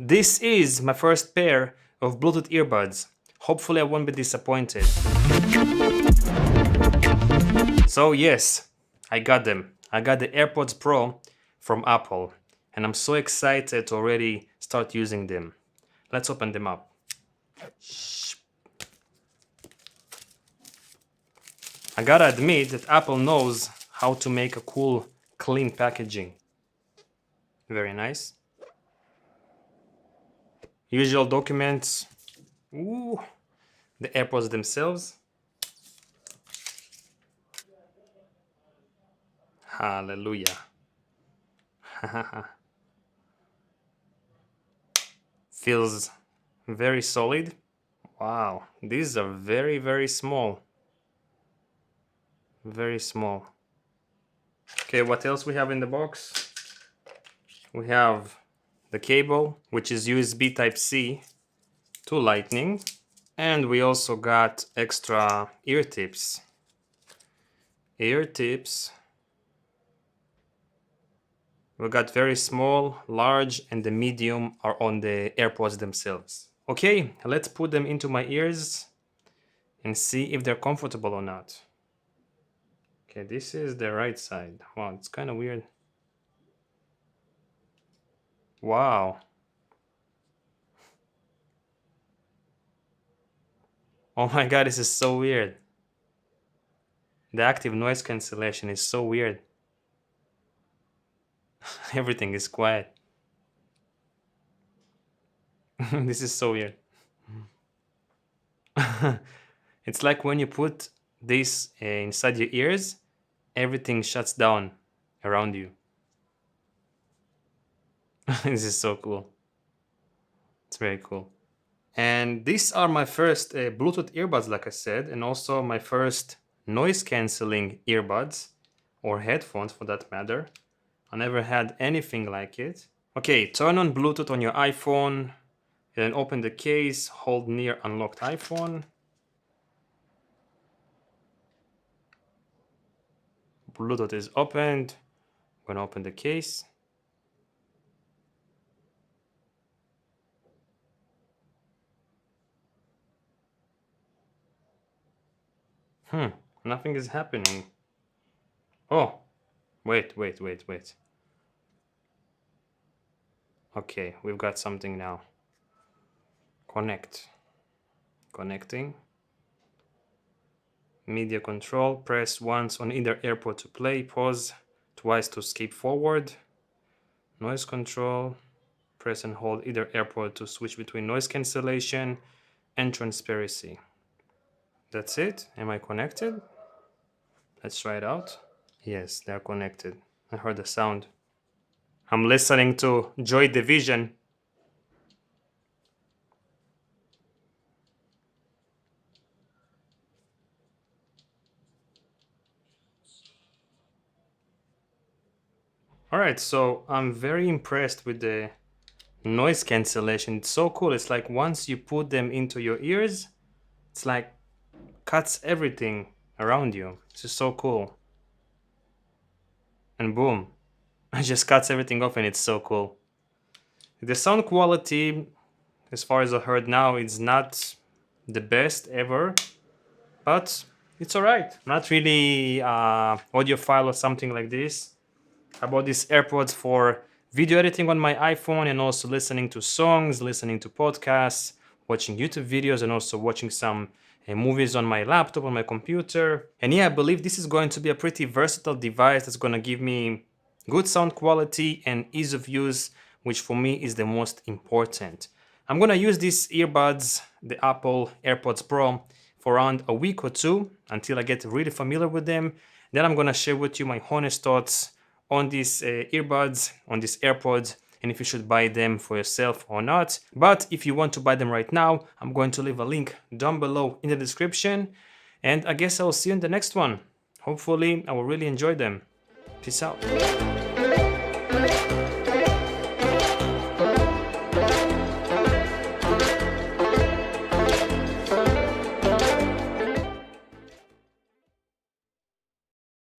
This is my first pair of Bluetooth earbuds. Hopefully I won't be disappointed. So yes, I got them. I got the Airpods Pro from Apple and I'm so excited to already start using them. Let's open them up. I gotta admit that Apple knows how to make a cool, clean packaging. Very nice. Usual documents. Ooh, the AirPods themselves. Hallelujah. Feels very solid. Wow, these are very, very small. Very small. Okay, what else we have in the box? We have the cable, which is USB Type-C to Lightning. And we also got extra ear tips. Ear tips. We got very small, large, and the medium are on the AirPods themselves. Okay, let's put them into my ears and see if they're comfortable or not. Okay, this is the right side. Wow, it's kind of weird. Wow. Oh my god, this is so weird. The active noise cancellation is so weird. Everything is quiet. This is so weird. It's like when you put this inside your ears, everything shuts down around you. This is so cool. It's very cool. And these are my first Bluetooth earbuds, like I said, and also my first noise cancelling earbuds or headphones for that matter. I never had anything like it. Okay, turn on Bluetooth on your iPhone, then open the case, hold near unlocked iPhone. Bluetooth is opened. I'm gonna open the case. Nothing is happening. Oh, wait. Okay, we've got something now. Connect. Connecting. Media control. Press once on either AirPod to play. Pause twice to skip forward. Noise control. Press and hold either AirPod to switch between noise cancellation and transparency. That's it. Am I connected? Let's try it out. Yes, they're connected. I heard the sound. I'm listening to Joy Division. Alright, so I'm very impressed with the noise cancellation. It's so cool. It's like once you put them into your ears, it's like cuts everything around you. It's just so cool. And boom, it just cuts everything off and it's so cool. The sound quality, as far as I heard now, it's not the best ever, but it's alright. Not really audiophile or something like this. I bought these AirPods for video editing on my iPhone and also listening to songs, listening to podcasts, watching YouTube videos, and also watching some movies on my laptop, on my computer. And yeah, I believe this is going to be a pretty versatile device that's going to give me good sound quality and ease of use, which for me is the most important. I'm going to use these earbuds, the Apple Airpods Pro, for around a week or two until I get really familiar with them. Then I'm going to share with you my honest thoughts on these earbuds, on these AirPods, and if you should buy them for yourself or not. But if you want to buy them right now, I'm going to leave a link down below in the description. And I guess I will see you in the next one. Hopefully, I will really enjoy them. Peace out.